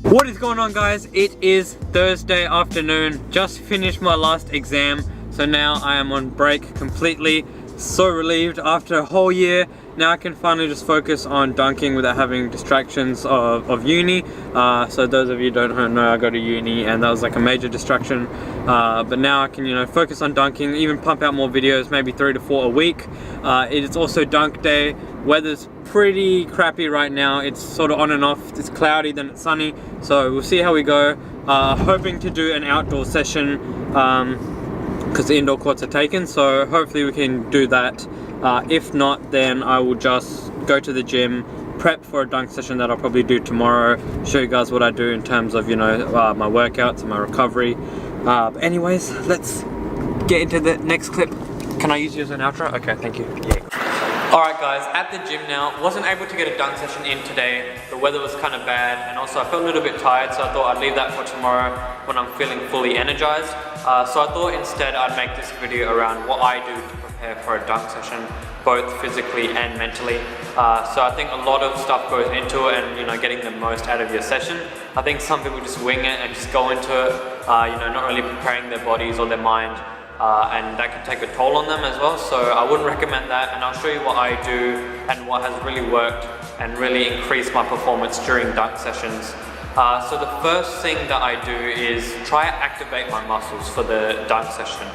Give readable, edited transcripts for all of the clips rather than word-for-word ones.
What is going on, guys? It is Thursday afternoon, just finished my last exam, so now I am on break completely. So relieved after a whole year. Now I can finally just focus on dunking without having distractions of uni. So those of you who don't know, I go to uni and that was like a major distraction. But now I can, focus on dunking, even pump out more videos, maybe 3 to 4 a week. It is also dunk day. Weather's pretty crappy right now. It's sort of on and off. It's cloudy, then it's sunny. So we'll see how we go. Hoping to do an outdoor session because the indoor courts are taken. So hopefully we can do that. If not, then I will just go to the gym, prep for a dunk session that I'll probably do tomorrow, show you guys what I do in terms of, my workouts and my recovery. But anyways, let's get into the next clip. Can I use you as an outro? Okay, thank you. Yeah. Alright guys, at the gym now. Wasn't able to get a dunk session in today. The weather was kind of bad and also I felt a little bit tired, so I thought I'd leave that for tomorrow when I'm feeling fully energized. So I thought instead I'd make this video around what I do to prepare for a dunk session, both physically and mentally. So I think a lot of stuff goes into it and getting the most out of your session. I think some people just wing it and just go into it, not really preparing their bodies or their mind. And that can take a toll on them as well, so I wouldn't recommend that, and I'll show you what I do and what has really worked and really increased my performance during dunk sessions. So the first thing that I do is try to activate my muscles for the dunk session.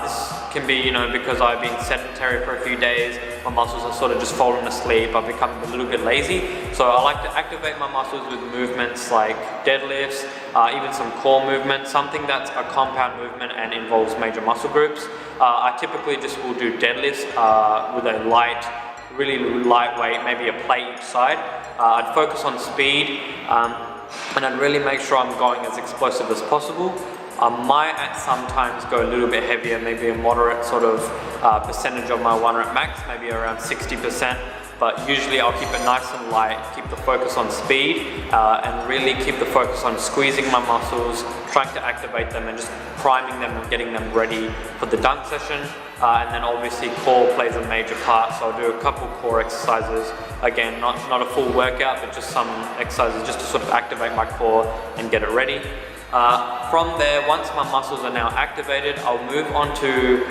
This can be, because I've been sedentary for a few days, my muscles have sort of just fallen asleep, I've become a little bit lazy. So I like to activate my muscles with movements like deadlifts, even some core movements, something that's a compound movement and involves major muscle groups. I typically just will do deadlifts with a really lightweight, maybe a plate each side. I'd focus on speed, and I'd really make sure I'm going as explosive as possible. I might at sometimes go a little bit heavier, maybe a moderate sort of percentage of my 1 rep max, maybe around 60%. But usually I'll keep it nice and light, keep the focus on speed, and really keep the focus on squeezing my muscles, trying to activate them and just priming them and getting them ready for the dunk session. And then obviously core plays a major part, so I'll do a couple core exercises. Again, not a full workout, but just some exercises just to sort of activate my core and get it ready. From there, once my muscles are now activated, I'll move on to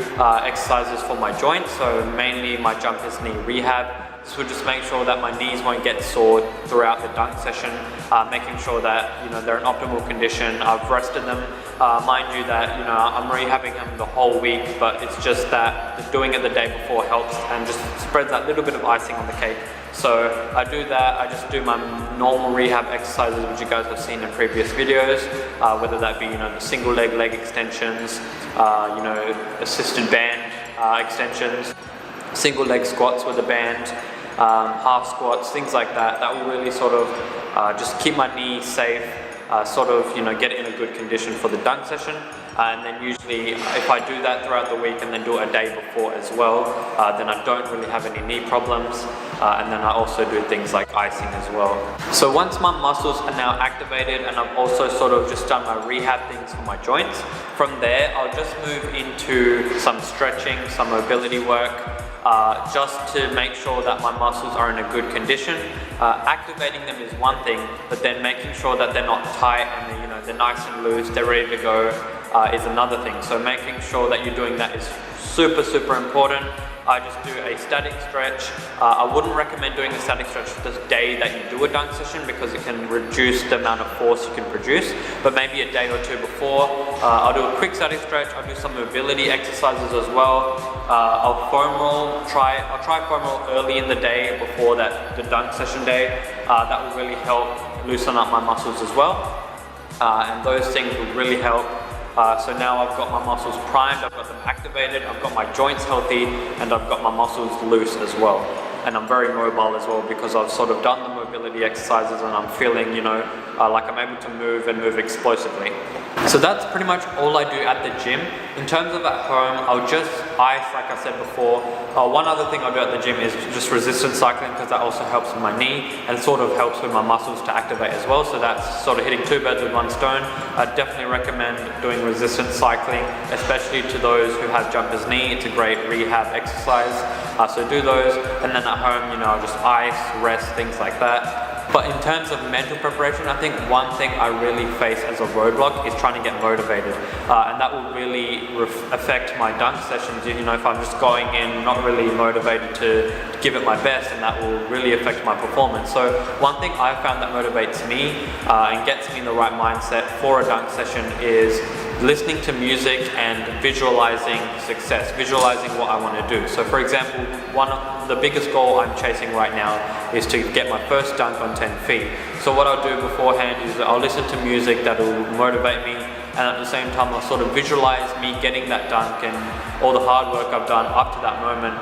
exercises for my joints, so mainly my jumpers knee rehab. This will just make sure that my knees won't get sore throughout the dunk session, making sure that they're in optimal condition. I've rested them. Mind you that I'm rehabbing them the whole week, but it's just that doing it the day before helps and just spreads that little bit of icing on the cake. So I do that. I just do my normal rehab exercises, which you guys have seen in previous videos, whether that be the single leg extensions, assisted band extensions, single leg squats with a band, half squats, things like that. That will really sort of just keep my knee safe, get it in a good condition for the dunk session. And then usually if I do that throughout the week and then do it a day before as well, then I don't really have any knee problems. And then I also do things like icing as well. So once my muscles are now activated and I've also sort of just done my rehab things for my joints, from there I'll just move into some stretching, some mobility work, just to make sure that my muscles are in a good condition. Activating them is one thing, but then making sure that they're not tight and they're nice and loose, they're ready to go, is another thing. So making sure that you're doing that is super important. I just do a static stretch. I wouldn't recommend doing a static stretch the day that you do a dunk session because it can reduce the amount of force you can produce, but maybe a day or two before. I'll do a quick static stretch. I'll do some mobility exercises as well. I'll foam roll. I'll try foam roll early in the day before the dunk session day. That will really help loosen up my muscles as well. And those things will really help. So now I've got my muscles primed, I've got them activated, I've got my joints healthy, and I've got my muscles loose as well. And I'm very mobile as well because I've sort of done the mobility exercises and I'm feeling, like I'm able to move and move explosively. So that's pretty much all I do at the gym. In terms of at home, I'll just ice, like I said before. One other thing I'll do at the gym is just resistance cycling because that also helps with my knee and sort of helps with my muscles to activate as well. So that's sort of hitting 2 birds with 1 stone. I definitely recommend doing resistance cycling, especially to those who have jumper's knee. It's a great rehab exercise. So do those, and then at home, I'll just ice, rest, things like that. But in terms of mental preparation, I think one thing I really face as a roadblock is trying to get motivated, and that will really affect my dunk sessions. You know, if I'm just going in not really motivated to give it my best, and that will really affect my performance. So one thing I found that motivates me and gets me in the right mindset for a dunk session is listening to music and visualizing success, visualizing what I want to do. So for example, one of the biggest goal I'm chasing right now is to get my first dunk on 10 feet. So what I'll do beforehand is I'll listen to music that will motivate me, and at the same time I'll sort of visualize me getting that dunk and all the hard work I've done up to that moment.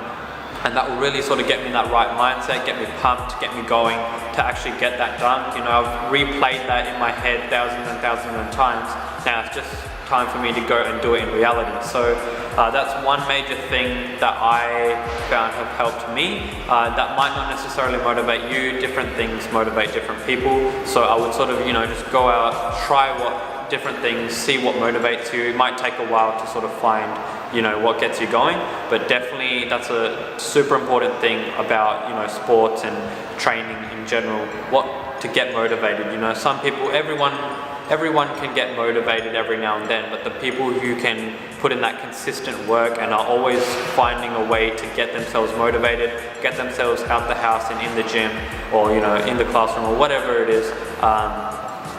And that will really sort of get me in that right mindset, get me pumped, get me going to actually get that dunk. You know, I've replayed that in my head thousands and thousands of times. Now it's just time for me to go and do it in reality. So that's one major thing that I found have helped me. That might not necessarily motivate you. Different things motivate different people. So I would sort of, you know, just go out, try what different things, see what motivates you. It might take a while to sort of find, you know, what gets you going, but definitely that's a super important thing about, you know, sports and training in general, what to get motivated. You know, some people, everyone can get motivated every now and then, but the people who can put in that consistent work and are always finding a way to get themselves motivated, get themselves out the house and in the gym, or, you know, in the classroom or whatever it is,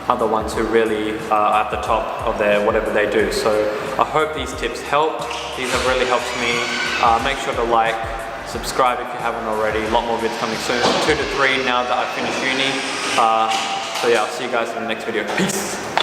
are the ones who really are at the top of their whatever they do. So I hope these tips helped. These have really helped me. Make sure to like, subscribe if you haven't already. A lot more vids coming soon. 2 to 3 now that I've finished uni. So yeah, I'll see you guys in the next video. Peace.